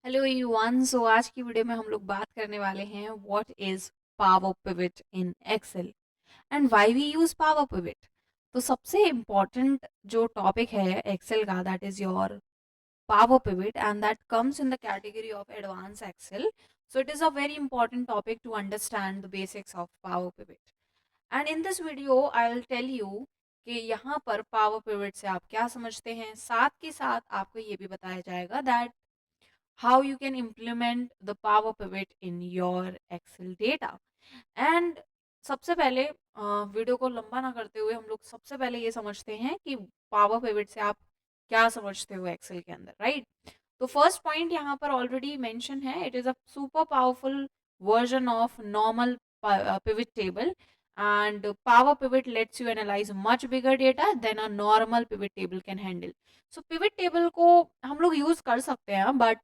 Hello everyone. सो आज की video में हम लोग बात करने वाले हैं what is power pivot in Excel and why we use power pivot. तो सबसे इम्पोर्टेंट जो टॉपिक है एक्सेल का that is your power pivot and that comes in the category of advance Excel. So it is a very important topic to understand the basics of power pivot. And in this video I will tell you कि यहाँ पर power pivot से आप क्या समझते हैं, साथ के साथ आपको ये भी बताया जाएगा that how you can implement the power pivot in your excel data. And सबसे पहले वीडियो को लंबा ना करते हुए हम लोग सबसे पहले ये समझते हैं कि पावर पिवट से आप क्या समझते हो एक्सेल के अंदर, राइट? तो फर्स्ट पॉइंट यहाँ पर ऑलरेडी मेंशन है, it is a super powerful version of normal pivot table, and power pivot lets you analyze much bigger data than a normal pivot table can handle. So pivot table को हम लोग use कर सकते हैं, but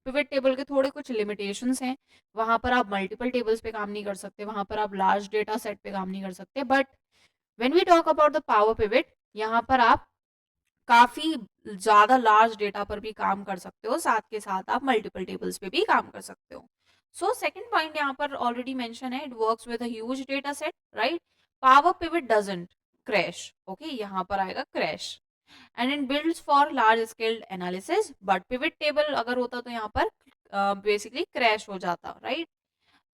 pivot table के थोड़े कुछ limitations हैं. वहां पर आप मल्टीपल टेबल्स पे काम नहीं कर सकते, वहां पर आप लार्ज डेटा सेट पे काम नहीं कर सकते. But when we talk about the power pivot, यहाँ पर आप काफी ज्यादा लार्ज डेटा पर भी काम कर सकते हो, साथ के साथ आप मल्टीपल टेबल्स पे भी काम कर सकते हो. सो सेकंड पॉइंट यहाँ पर ऑलरेडी मेंशन है, it works with a huge data set, right? Power pivot doesn't crash. Okay, यहाँ पर आएगा crash. And it builds for large scale analysis, but pivot table अगर होता तो यहाँ पर बेसिकली क्रैश हो जाता, राइट?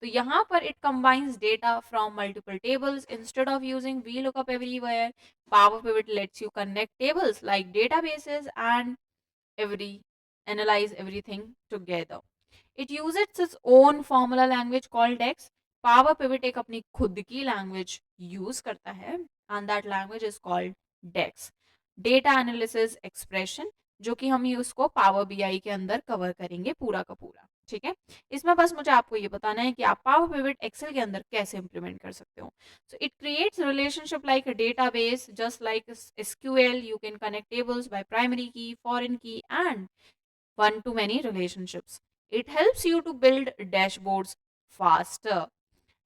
तो यहाँ पर it combines data from multiple tables instead of using VLOOKUP everywhere. Power Pivot lets you connect tables like databases and every analyze everything together. It uses its own formula language called DEX. Power Pivot एक अपनी खुद की language use करता है and that language is called DEX. Data Analysis Expression, जो कि हम ये उसको पावर बीआई के अंदर कवर करेंगे पूरा का पूरा. ठीक है, इसमें बस मुझे आपको ये बताना है कि आप पावर पिवट एक्सेल के अंदर कैसे इंप्लीमेंट कर सकते हो. So it creates relationship like a database, just like SQL. You can connect tables by primary की, फॉरेन की and one to many relationships. It helps you to build dashboards faster.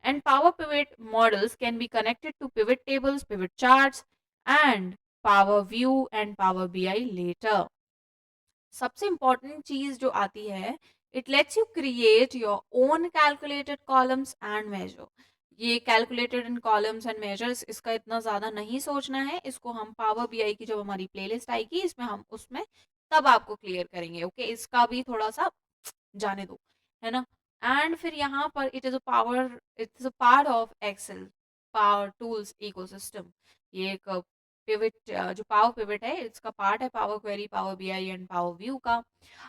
And Power Pivot models can be connected to pivot tables, pivot charts, and Power View and Power BI later. सबसे important चीज जो आती है, it lets you create your own calculated columns and measure. ये calculated in columns and measures, इसका इतना ज्यादा नहीं सोचना है, इसको हम पावर बीआई की जब हमारी प्लेलिस्ट आएगी इसमें हम उसमें तब आपको क्लियर करेंगे. ओके, इसका भी थोड़ा सा जाने दो, है ना? एंड फिर यहाँ पर it is a part of Excel power tools ecosystem. ये एक पिवट, जो पावर पिवट है इसका पार्ट है power query, power BI and power view का.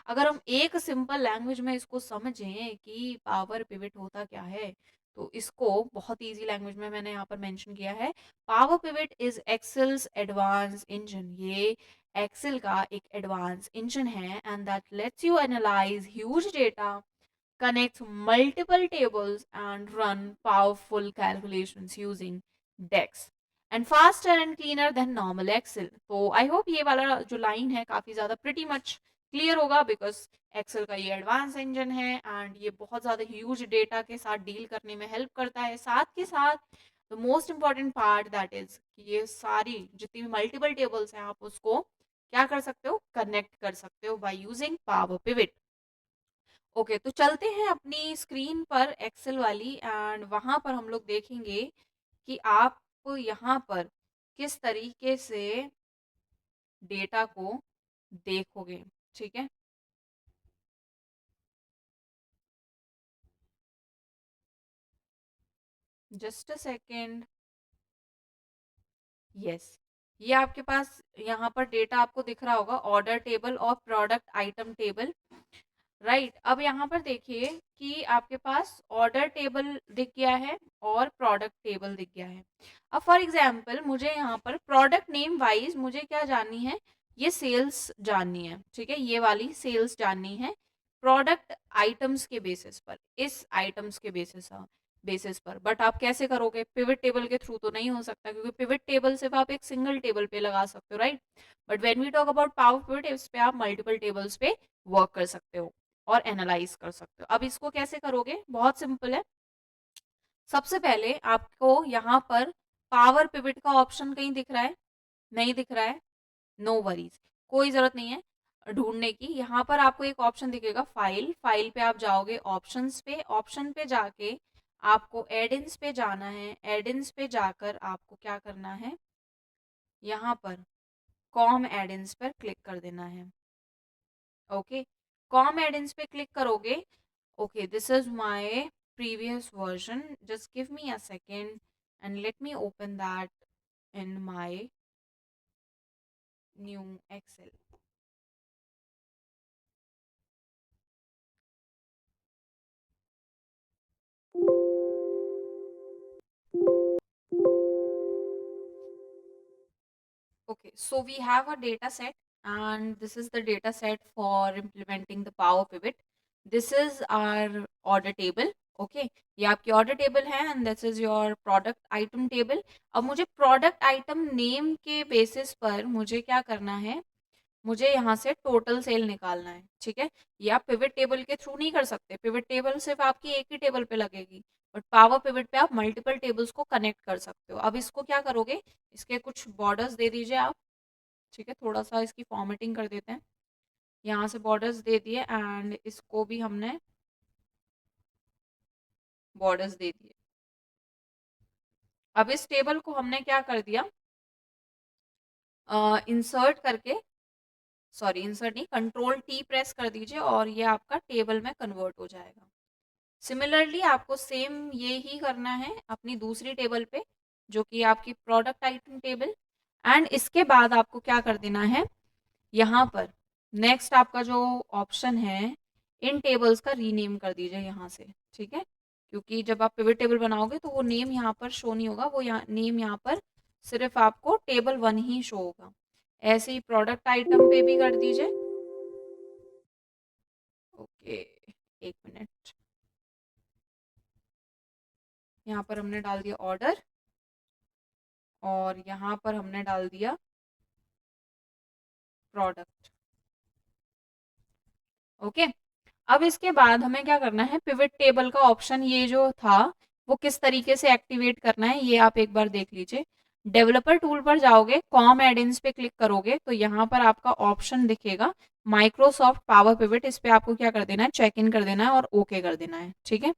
अगर हम एक सिंपल लैंग्वेज में इसको समझें कि पावर पिवट होता क्या है, तो इसको बहुत इजी लैंग्वेज में मैंने यहाँ पर मेंशन किया है. Power pivot is Excel's advance engine. ये एक्सेल का एक एडवांस इंजन है and that lets you analyse huge data, connects multiple tables and run powerful calculations using DEX and faster and cleaner than normal Excel. तो I hope ये वाला जो line है काफी ज्यादा प्रिटी मच क्लियर होगा, because Excel का ये एडवांस इंजन है एंड ये बहुत ज्यादा ह्यूज डेटा के साथ डील करने में हेल्प करता है. साथ के साथ the most important part that is कि ये सारी जितनी भी मल्टीपल टेबल्स हैं आप उसको क्या कर सकते हो, कनेक्ट कर सकते हो by using power pivot. Okay, तो चलते हैं अपनी स्क्रीन पर एक्सेल वाली एंड वहां पर हम लोग देखेंगे कि आप यहाँ पर किस तरीके से डेटा को देखोगे. ठीक है, जस्ट अ सेकेंड. यस, ये आपके पास यहाँ पर डेटा आपको दिख रहा होगा, ऑर्डर टेबल और प्रोडक्ट आइटम टेबल, राइट? अब यहाँ पर देखिए कि आपके पास ऑर्डर टेबल दिख गया है और प्रोडक्ट टेबल दिख गया है. अब फॉर एग्जांपल मुझे यहाँ पर प्रोडक्ट नेम वाइज मुझे क्या जाननी है, ये सेल्स जाननी है. ठीक है, ये वाली सेल्स जाननी है प्रोडक्ट आइटम्स के बेसिस पर, इस आइटम्स के बेसिस पर. बट आप कैसे करोगे, पिवट टेबल के थ्रू तो नहीं हो सकता, क्योंकि पिवट टेबल सिर्फ आप एक सिंगल टेबल पे लगा सकते हो, right? But when we talk about power pivot, इस पे आप मल्टीपल टेबल्स पे वर्क कर सकते हो और एनालाइज कर सकते हो. अब इसको कैसे करोगे, बहुत सिंपल है. सबसे पहले आपको यहाँ पर पावर पिवट का ऑप्शन कहीं दिख रहा है? नहीं दिख रहा है? नो वरीज, कोई जरूरत नहीं है. ढूंढने की। यहाँ पर आपको एक ऑप्शन दिखेगा फाइल, फाइल पे आप जाओगे, ऑप्शंस पे, ऑप्शन पे जाके आपको एडिन्स पे जाना है। एडिन्स पे जाकर आपको क्या करना है, यहाँ पर कॉम एडिन्स पर क्लिक कर देना है। ओके, कॉम एडिन्स पे क्लिक करोगे। Okay, this is my previous version, just give me a second and let me open that in my new Excel. Okay, so we have a data set, and this is the data set for implementing the Power Pivot. This is our order table. Okay, ये आपकी order table है and this is your product item table. अब मुझे product item name के basis पर मुझे क्या करना है, मुझे यहाँ से टोटल सेल निकालना है। ठीक है, ये आप पिवट टेबल के थ्रू नहीं कर सकते। पिवट टेबल सिर्फ आपकी एक ही टेबल पे लगेगी, बट पावर पिवट पे आप मल्टीपल टेबल्स को कनेक्ट कर सकते हो। अब इसको क्या करोगे, इसके कुछ बॉर्डर्स दे दीजिए आप। ठीक है, थोड़ा सा इसकी फॉर्मेटिंग कर देते हैं। यहाँ से बॉर्डर्स दे दिए एंड इसको भी हमने बॉर्डर्स दे दिए। अब इस टेबल को हमने क्या कर दिया, इंसर्ट करके, सॉरी इंसर्ट नहीं, कंट्रोल टी प्रेस कर दीजिए और ये आपका टेबल में कन्वर्ट हो जाएगा। सिमिलरली आपको सेम ये ही करना है अपनी दूसरी टेबल पे, जो कि आपकी प्रोडक्ट आइटम टेबल। एंड इसके बाद आपको क्या कर देना है, यहाँ पर नेक्स्ट आपका जो ऑप्शन है, इन टेबल्स का रीनेम कर दीजिए यहाँ से। ठीक है, क्योंकि जब आप पिवट टेबल बनाओगे तो वो नेम यहाँ पर शो नहीं होगा, वो नेम यहाँ पर सिर्फ आपको टेबल 1 ही शो होगा। ऐसे ही प्रोडक्ट आइटम पे भी कर दीजिए। ओके, एक मिनट, यहाँ पर हमने डाल दिया ऑर्डर और यहाँ पर हमने डाल दिया प्रोडक्ट। ओके, अब इसके बाद हमें क्या करना है, पिवट टेबल का ऑप्शन ये जो था वो किस तरीके से एक्टिवेट करना है ये आप एक बार देख लीजिए। डेवलपर टूल पर जाओगे, कॉम एडिन्स पे क्लिक करोगे तो यहाँ पर आपका ऑप्शन दिखेगा माइक्रोसॉफ्ट पावर पिवट। इस पे आपको क्या कर देना है, चेक इन कर देना है और ओके कर देना है। ठीक है,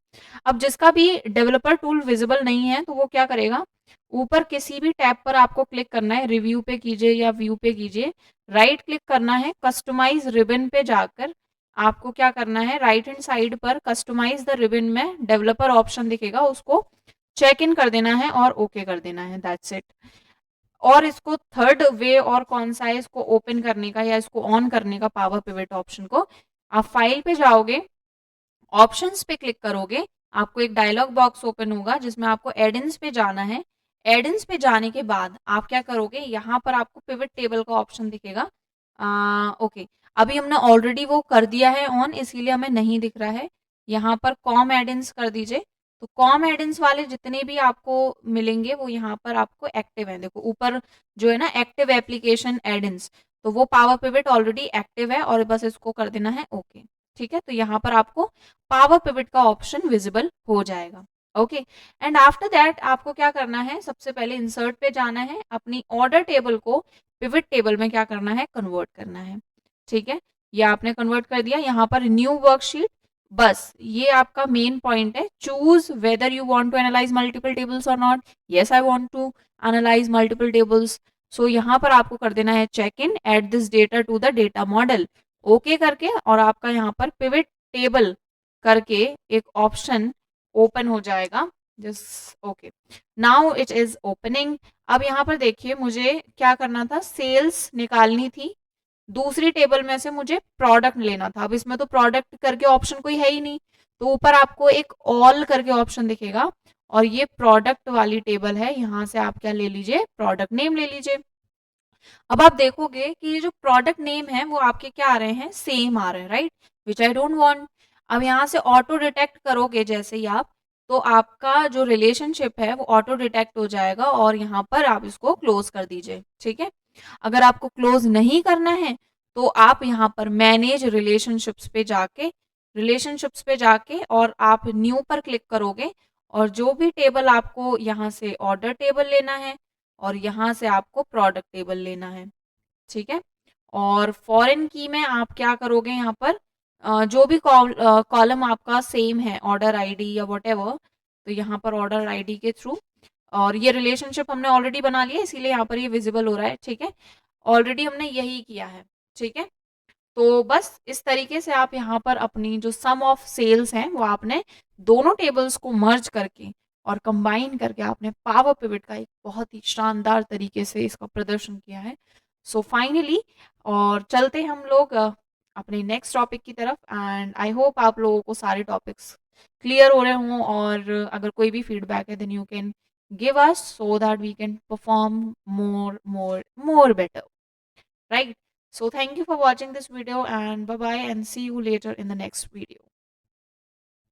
अब जिसका भी डेवलपर टूल विजिबल नहीं है तो वो क्या करेगा, ऊपर किसी भी टैब पर आपको क्लिक करना है, रिव्यू पे कीजिए या व्यू पे कीजिए, राइट क्लिक करना है, कस्टमाइज रिबन पे जाकर आपको क्या करना है, राइट हैंड साइड पर कस्टमाइज द रिबन में डेवलपर ऑप्शन दिखेगा, उसको चेक इन कर देना है और ओके कर देना है। That's it. और इसको थर्ड वे और कौन सा है इसको ओपन करने का या इसको ऑन करने का, पावर पिवट ऑप्शन को, आप फाइल पे जाओगे, ऑप्शंस पे क्लिक करोगे, आपको एक डायलॉग बॉक्स ओपन होगा जिसमें आपको एडिन्स पे जाना है। एडिन्स पे जाने के बाद आप क्या करोगे, यहाँ पर आपको पिवट टेबल का ऑप्शन दिखेगा। ओके, अभी हमने ऑलरेडी वो कर दिया है ऑन, इसीलिए हमें नहीं दिख रहा है। यहाँ पर कॉम एडिन्स कर दीजिए, तो कॉम एडिन्स वाले जितने भी आपको मिलेंगे वो यहाँ पर आपको एक्टिव है। देखो ऊपर जो है ना, एक्टिव एप्लीकेशन एडिन्स, तो वो पावर पिवट ऑलरेडी एक्टिव है और बस इसको कर देना है ओके। ठीक है, तो यहाँ पर आपको पावर पिवट का ऑप्शन विजिबल हो जाएगा। ओके, एंड आफ्टर दैट आपको क्या करना है, सबसे पहले इंसर्ट पे जाना है, अपनी ऑर्डर टेबल को पिवट टेबल में क्या करना है, कन्वर्ट करना है। ठीक है, ये आपने कन्वर्ट कर दिया। यहाँ पर न्यू वर्कशीट, बस ये आपका मेन पॉइंट है, choose whether you want to analyse multiple tables और not. Yes, I want to analyse multiple tables, so यहाँ पर आपको कर देना है check in, add this data to the data model, okay करके, और आपका यहाँ पर पिवट टेबल करके एक ऑप्शन ओपन हो जाएगा। Just okay, now it is opening. अब यहाँ पर देखिए मुझे क्या करना था, सेल्स निकालनी थी, दूसरी टेबल में से मुझे प्रोडक्ट लेना था। अब इसमें तो प्रोडक्ट करके ऑप्शन कोई है ही नहीं, तो ऊपर आपको एक ऑल करके ऑप्शन दिखेगा और ये प्रोडक्ट वाली टेबल है, यहाँ से आप क्या ले लीजिए, प्रोडक्ट नेम ले लीजिए। अब आप देखोगे कि ये जो प्रोडक्ट नेम है वो आपके क्या आ रहे हैं, सेम आ रहे हैं, right, which I don't want. अब यहाँ से ऑटो डिटेक्ट करोगे जैसे ही आप, तो आपका जो रिलेशनशिप है वो ऑटो डिटेक्ट हो जाएगा और यहाँ पर आप इसको क्लोज कर दीजिए। ठीक है, अगर आपको क्लोज नहीं करना है तो आप यहाँ पर मैनेज रिलेशनशिप्स पे जाके और आप न्यू पर क्लिक करोगे और जो भी टेबल आपको यहाँ से ऑर्डर टेबल लेना है और यहाँ से आपको प्रोडक्ट टेबल लेना है। ठीक है, और फॉरेन की में आप क्या करोगे यहाँ पर, जो भी कॉलम आपका सेम है, ऑर्डर आईडी या व्हाटएवर, तो यहाँ पर ऑर्डर आईडी के थ्रू, और ये रिलेशनशिप हमने ऑलरेडी बना लिया इसीलिए यहाँ पर ये विजिबल हो रहा है, ठीक है, ऑलरेडी हमने यही किया है, ठीक है। तो बस इस तरीके से आप यहाँ पर अपनी जो सम ऑफ सेल्स हैं वो आपने दोनों टेबल्स को मर्ज करके और कंबाइन करके आपने पावर पिवट का एक बहुत ही शानदार तरीके से इसका प्रदर्शन किया है। सो फाइनली, और चलते हम लोग अपने नेक्स्ट टॉपिक की तरफ, एंड आई होप आप लोगों को सारे टॉपिक्स क्लियर हो रहे हों, और अगर कोई भी फीडबैक है then you can give us so that we can perform more better, right? So thank you for watching this video, and bye bye, and see you later in the next video.